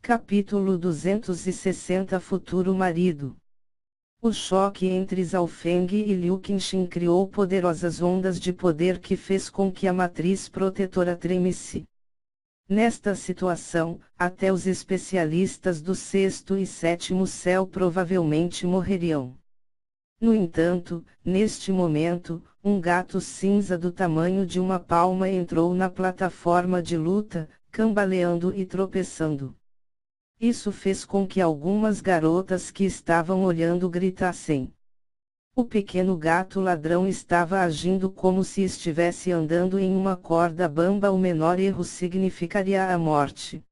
Capítulo 260 Futuro marido. O choque entre Zhao Feng e Liu Qinxin criou poderosas ondas de poder que fez com que a matriz protetora tremesse. Nesta situação, até os especialistas do sexto e sétimo céu provavelmente morreriam. No entanto, neste momento, um gato cinza do tamanho de uma palma entrou na plataforma de luta, cambaleando e tropeçando. Isso fez com que algumas garotas que estavam olhando gritassem. O pequeno gato ladrão estava agindo como se estivesse andando em uma corda bamba. O menor erro significaria a morte.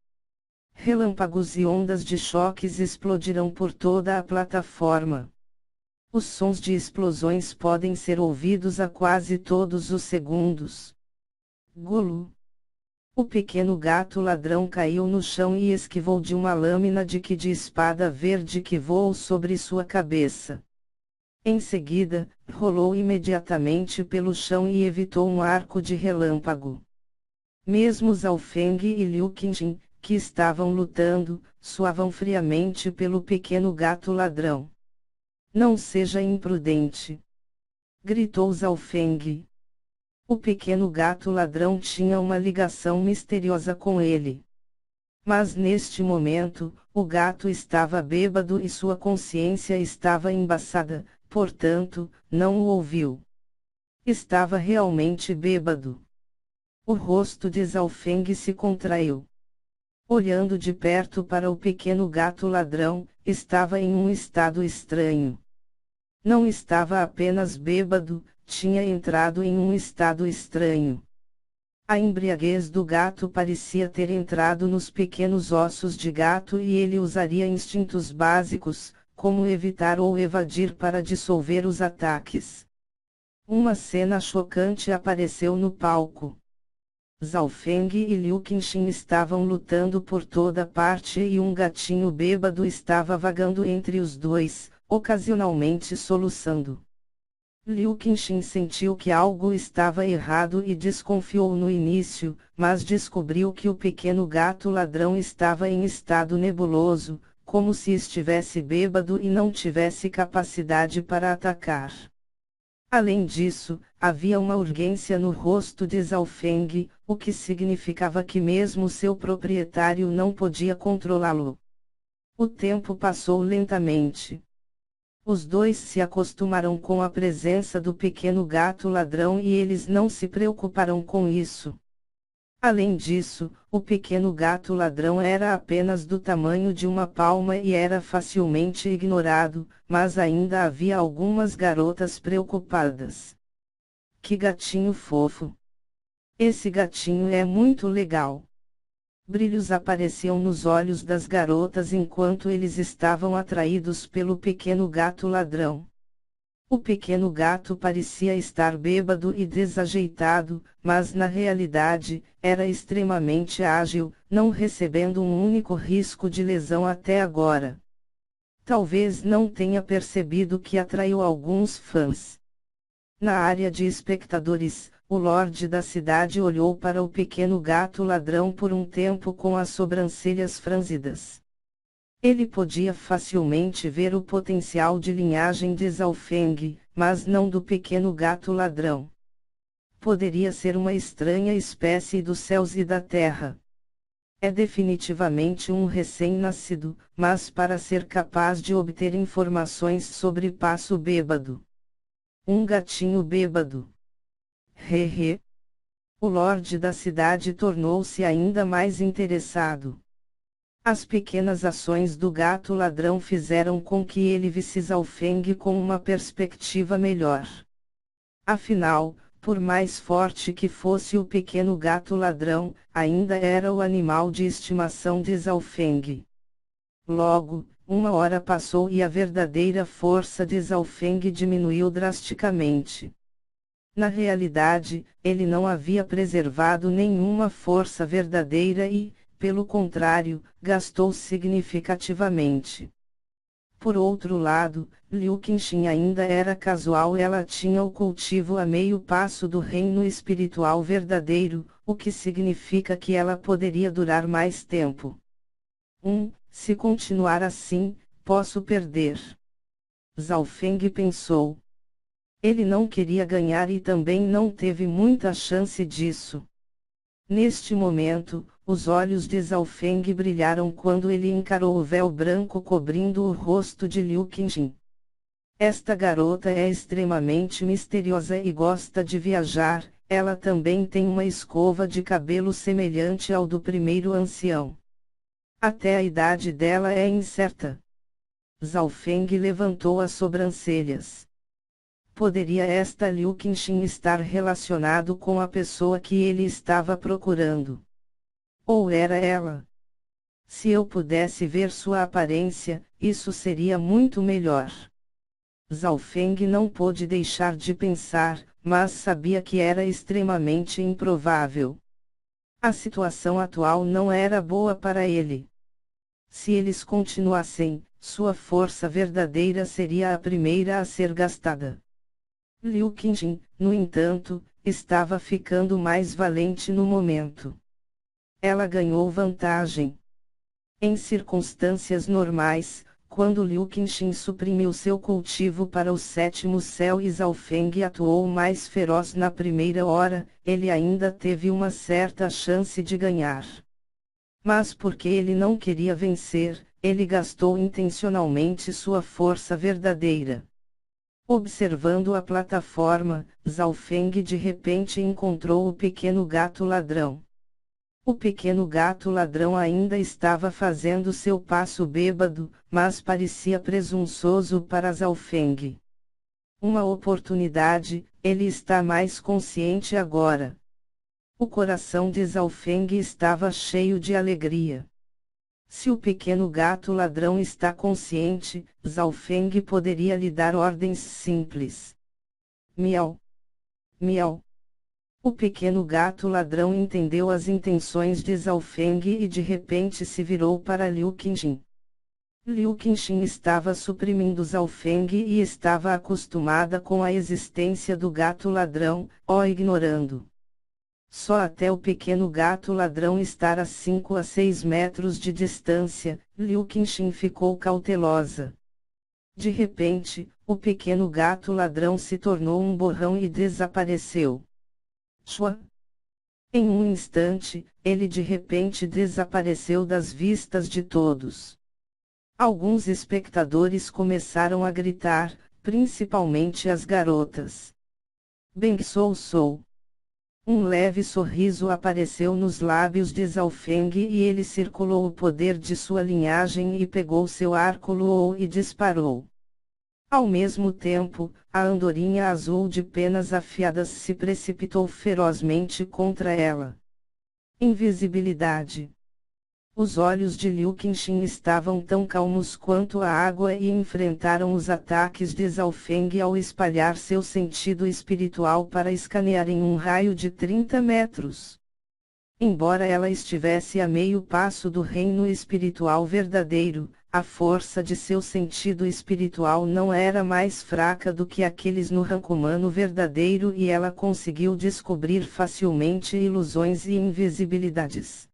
Relâmpagos e ondas de choques explodiram por toda a plataforma. Os sons de explosões podem ser ouvidos a quase todos os segundos. Gulu. O pequeno gato ladrão caiu no chão e esquivou de uma lâmina de espada verde que voou sobre sua cabeça. Em seguida, rolou imediatamente pelo chão e evitou um arco de relâmpago. Mesmo Zhao Feng e Liu Qinxin, que estavam lutando, suavam friamente pelo pequeno gato ladrão. Não seja imprudente! Gritou Zhao Feng. O pequeno gato ladrão tinha uma ligação misteriosa com ele. Mas neste momento, o gato estava bêbado e sua consciência estava embaçada, portanto, não o ouviu. Estava realmente bêbado. O rosto de Zhao Feng se contraiu. Olhando de perto para o pequeno gato ladrão, estava em um estado estranho. Não estava apenas bêbado, tinha entrado em um estado estranho. A embriaguez do gato parecia ter entrado nos pequenos ossos de gato e ele usaria instintos básicos, como evitar ou evadir para dissolver os ataques. Uma cena chocante apareceu no palco. Zhao Feng e Liu Qinxin estavam lutando por toda parte e um gatinho bêbado estava vagando entre os dois, ocasionalmente soluçando. Liu Qinxin sentiu que algo estava errado e desconfiou no início, mas descobriu que o pequeno gato ladrão estava em estado nebuloso, como se estivesse bêbado e não tivesse capacidade para atacar. Além disso, havia uma urgência no rosto de Zhao Feng, o que significava que mesmo seu proprietário não podia controlá-lo. O tempo passou lentamente. Os dois se acostumaram com a presença do pequeno gato ladrão e eles não se preocuparam com isso. Além disso, o pequeno gato ladrão era apenas do tamanho de uma palma e era facilmente ignorado, mas ainda havia algumas garotas preocupadas. Que gatinho fofo! Esse gatinho é muito legal! Brilhos apareciam nos olhos das garotas enquanto eles estavam atraídos pelo pequeno gato ladrão. O pequeno gato parecia estar bêbado e desajeitado, mas na realidade, era extremamente ágil, não recebendo um único risco de lesão até agora. Talvez não tenha percebido que atraiu alguns fãs. Na área de espectadores, o Lorde da cidade olhou para o pequeno gato ladrão por um tempo com as sobrancelhas franzidas. Ele podia facilmente ver o potencial de linhagem de Zhao Feng, mas não do pequeno gato ladrão. Poderia ser uma estranha espécie dos céus e da terra. É definitivamente um recém-nascido, mas para ser capaz de obter informações sobre passo bêbado. Um gatinho bêbado. Hehe. O Lorde da cidade tornou-se ainda mais interessado. As pequenas ações do gato ladrão fizeram com que ele visse Zhao Feng com uma perspectiva melhor. Afinal, por mais forte que fosse o pequeno gato ladrão, ainda era o animal de estimação de Zhao Feng. Logo, uma hora passou e a verdadeira força de Zhao Feng diminuiu drasticamente. Na realidade, ele não havia preservado nenhuma força verdadeira e, pelo contrário, gastou significativamente. Por outro lado, Liu Qinxin ainda era casual. Ela tinha o cultivo a meio passo do reino espiritual verdadeiro, o que significa que ela poderia durar mais tempo. Se continuar assim, posso perder. Zhao Feng pensou. Ele não queria ganhar e também não teve muita chance disso. Neste momento, os olhos de Zhao Feng brilharam quando ele encarou o véu branco cobrindo o rosto de Liu Qingxin. Esta garota é extremamente misteriosa e gosta de viajar, ela também tem uma escova de cabelo semelhante ao do primeiro ancião. Até a idade dela é incerta. Zhao Feng levantou as sobrancelhas. Poderia esta Liu Qingxin estar relacionado com a pessoa que ele estava procurando? Ou era ela? Se eu pudesse ver sua aparência, isso seria muito melhor. Zhao Feng não pôde deixar de pensar, mas sabia que era extremamente improvável. A situação atual não era boa para ele. Se eles continuassem, sua força verdadeira seria a primeira a ser gastada. Liu Qingxin, no entanto, estava ficando mais valente no momento. Ela ganhou vantagem. Em circunstâncias normais, quando Liu Qingxin suprimiu seu cultivo para o sétimo céu e Zhao Feng atuou mais feroz na primeira hora, ele ainda teve uma certa chance de ganhar. Mas porque ele não queria vencer, ele gastou intencionalmente sua força verdadeira. Observando a plataforma, Zhao Feng de repente encontrou o pequeno gato ladrão. O pequeno gato ladrão ainda estava fazendo seu passo bêbado, mas parecia presunçoso para Zhao Feng. Uma oportunidade, ele está mais consciente agora. O coração de Zhao Feng estava cheio de alegria. Se o pequeno gato ladrão está consciente, Zhao Feng poderia lhe dar ordens simples. Miau. Miau. O pequeno gato ladrão entendeu as intenções de Zhao Feng e de repente se virou para Liu Qingxin. Liu Qingxin estava suprimindo Zhao Feng e estava acostumada com a existência do gato ladrão, ignorando. Só até o pequeno gato ladrão estar a 5 a 6 metros de distância, Liu Qingxin ficou cautelosa. De repente, o pequeno gato ladrão se tornou um borrão e desapareceu. Shua! Em um instante, ele de repente desapareceu das vistas de todos. Alguns espectadores começaram a gritar, principalmente as garotas. Bem sou. Um leve sorriso apareceu nos lábios de Zhao Feng e ele circulou o poder de sua linhagem e pegou seu arco Luo e disparou. Ao mesmo tempo, a andorinha azul de penas afiadas se precipitou ferozmente contra ela. Invisibilidade. Os olhos de Liu Qingxin estavam tão calmos quanto a água e enfrentaram os ataques de Zhao Feng ao espalhar seu sentido espiritual para escanear em um raio de 30 metros. Embora ela estivesse a meio passo do reino espiritual verdadeiro, a força de seu sentido espiritual não era mais fraca do que aqueles no rank humano verdadeiro e ela conseguiu descobrir facilmente ilusões e invisibilidades.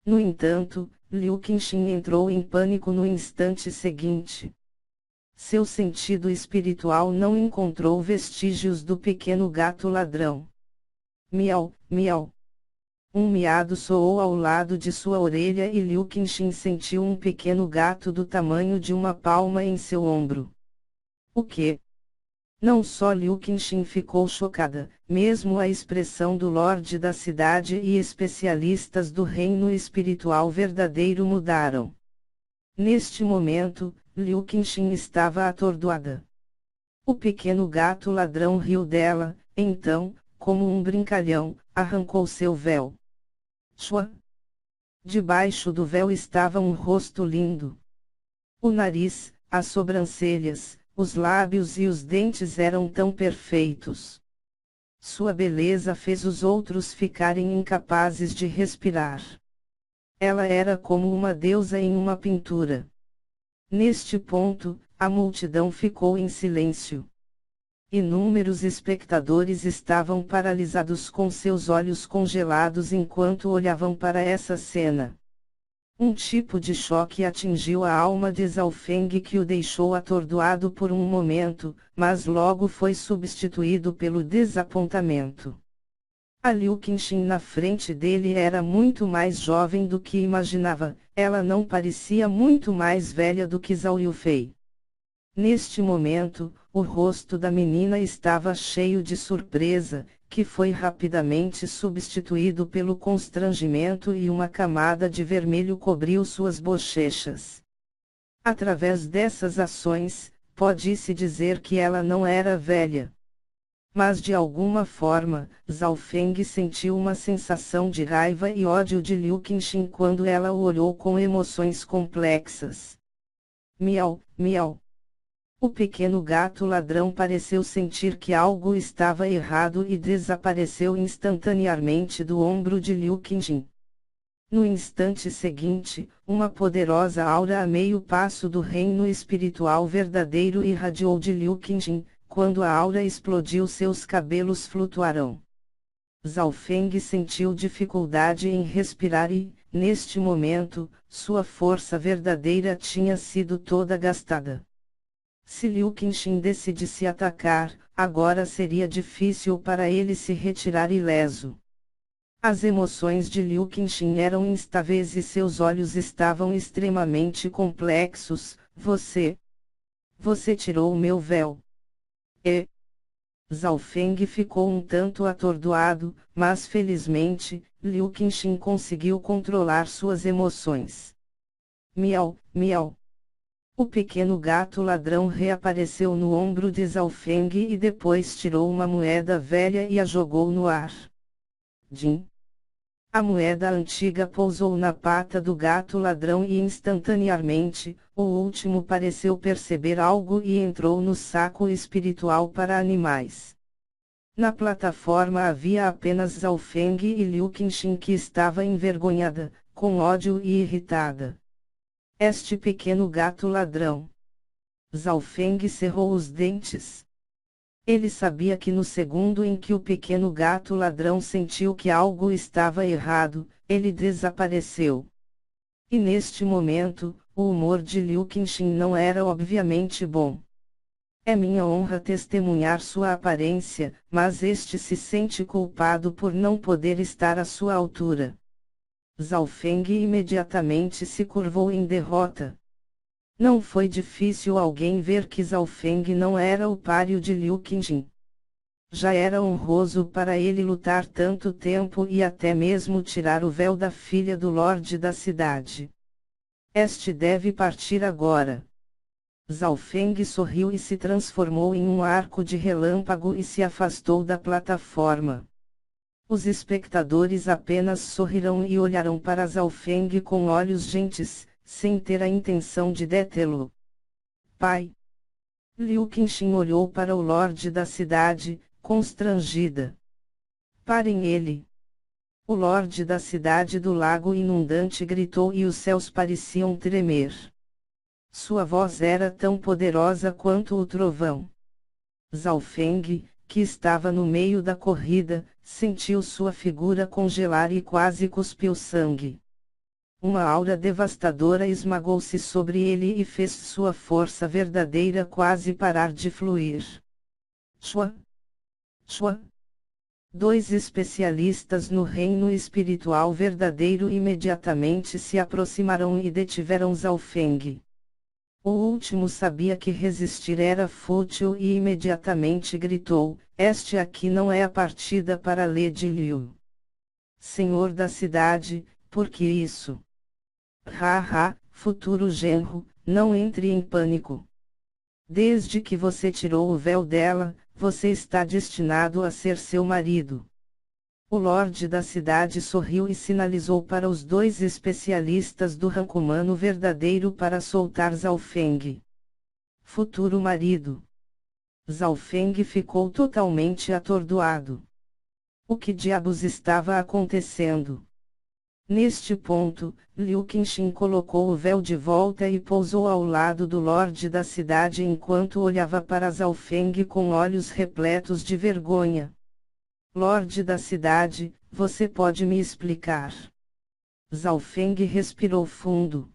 No entanto, Liu Qingxin entrou em pânico no instante seguinte. Seu sentido espiritual não encontrou vestígios do pequeno gato ladrão. Miau, miau. Um miado soou ao lado de sua orelha e Liu Qingxin sentiu um pequeno gato do tamanho de uma palma em seu ombro. O quê? Não só Liu Qingxin ficou chocada, mesmo a expressão do Lorde da cidade e especialistas do reino espiritual verdadeiro mudaram. Neste momento, Liu Qingxin estava atordoada. O pequeno gato ladrão riu dela, então, como um brincalhão, arrancou seu véu. Shua! Debaixo do véu estava um rosto lindo. O nariz, as sobrancelhas, os lábios e os dentes eram tão perfeitos. Sua beleza fez os outros ficarem incapazes de respirar. Ela era como uma deusa em uma pintura. Neste ponto, a multidão ficou em silêncio. Inúmeros espectadores estavam paralisados com seus olhos congelados enquanto olhavam para essa cena. Um tipo de choque atingiu a alma de Zhao Feng que o deixou atordoado por um momento, mas logo foi substituído pelo desapontamento. A Liu Qingxin na frente dele era muito mais jovem do que imaginava, ela não parecia muito mais velha do que Zhao Yufei. Neste momento, o rosto da menina estava cheio de surpresa, que foi rapidamente substituído pelo constrangimento e uma camada de vermelho cobriu suas bochechas. Através dessas ações, pode-se dizer que ela não era velha. Mas de alguma forma, Zhao Feng sentiu uma sensação de raiva e ódio de Liu Qingxin quando ela o olhou com emoções complexas. Miau, miau. O pequeno gato ladrão pareceu sentir que algo estava errado e desapareceu instantaneamente do ombro de Liu Qingxin. No instante seguinte, uma poderosa aura a meio passo do reino espiritual verdadeiro irradiou de Liu Qingxin. Quando a aura explodiu, seus cabelos flutuaram. Zhao Feng sentiu dificuldade em respirar e, neste momento, sua força verdadeira tinha sido toda gastada. Se Liu Qingxin decidisse atacar, agora seria difícil para ele se retirar ileso. As emoções de Liu Qingxin eram instáveis e seus olhos estavam extremamente complexos. Você tirou o meu véu. Zhao Feng ficou um tanto atordoado, mas felizmente, Liu Qingxin conseguiu controlar suas emoções. Miau, miau. O pequeno gato ladrão reapareceu no ombro de Zhao Feng e depois tirou uma moeda velha e a jogou no ar. Din. A moeda antiga pousou na pata do gato ladrão e instantaneamente, o último pareceu perceber algo e entrou no saco espiritual para animais. Na plataforma havia apenas Zhao Feng e Liu Qingxin que estava envergonhada, com ódio e irritada. Este pequeno gato ladrão. Zhao Feng cerrou os dentes. Ele sabia que no segundo em que o pequeno gato ladrão sentiu que algo estava errado, ele desapareceu. E neste momento, o humor de Liu Qingxin não era obviamente bom. É minha honra testemunhar sua aparência, mas este se sente culpado por não poder estar à sua altura. Zhao Feng imediatamente se curvou em derrota. Não foi difícil alguém ver que Zhao Feng não era o páreo de Liu Qingxin. Já era honroso para ele lutar tanto tempo e até mesmo tirar o véu da filha do Lorde da cidade. Este deve partir agora. Zhao Feng sorriu e se transformou em um arco de relâmpago e se afastou da plataforma. Os espectadores apenas sorriram e olharam para Zhao Feng com olhos gentis, sem ter a intenção de detê-lo. Pai! Liu Qingxin olhou para o Lorde da cidade, constrangida. Parem ele! O Lorde da cidade do lago inundante gritou e os céus pareciam tremer. Sua voz era tão poderosa quanto o trovão. Zhao Feng, que estava no meio da corrida, sentiu sua figura congelar e quase cuspiu sangue. Uma aura devastadora esmagou-se sobre ele e fez sua força verdadeira quase parar de fluir. Shua! Shua! Dois especialistas no reino espiritual verdadeiro imediatamente se aproximaram e detiveram Zhao Feng. O último sabia que resistir era fútil e imediatamente gritou: "Este aqui não é a partida para Lady Liu. Senhor da cidade, por que isso? Haha, futuro genro, não entre em pânico. Desde que você tirou o véu dela, você está destinado a ser seu marido." O Lorde da cidade sorriu e sinalizou para os dois especialistas do rank humano verdadeiro para soltar Zhao Feng. Futuro marido. Zhao Feng ficou totalmente atordoado. O que diabos estava acontecendo? Neste ponto, Liu Qingxin colocou o véu de volta e pousou ao lado do Lorde da cidade enquanto olhava para Zhao Feng com olhos repletos de vergonha. Lorde da cidade, você pode me explicar? Zhao Feng respirou fundo.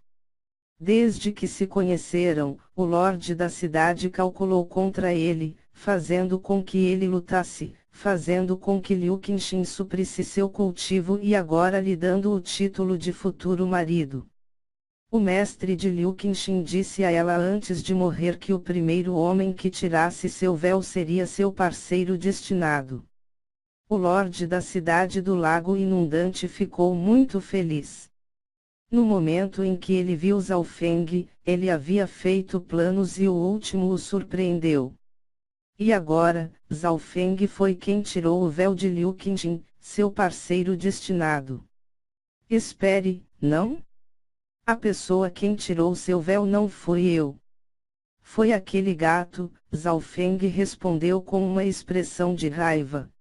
Desde que se conheceram, o Lorde da cidade calculou contra ele, fazendo com que ele lutasse, fazendo com que Liu Qinxin suprisse seu cultivo e agora lhe dando o título de futuro marido. O mestre de Liu Qinxin disse a ela antes de morrer que o primeiro homem que tirasse seu véu seria seu parceiro destinado. O Lorde da cidade do Lago Inundante ficou muito feliz. No momento em que ele viu Zhao Feng, ele havia feito planos e o último o surpreendeu. E agora, Zhao Feng foi quem tirou o véu de Liu Qinxin, seu parceiro destinado. Espere, não? A pessoa quem tirou seu véu não fui eu. Foi aquele gato, Zhao Feng respondeu com uma expressão de raiva.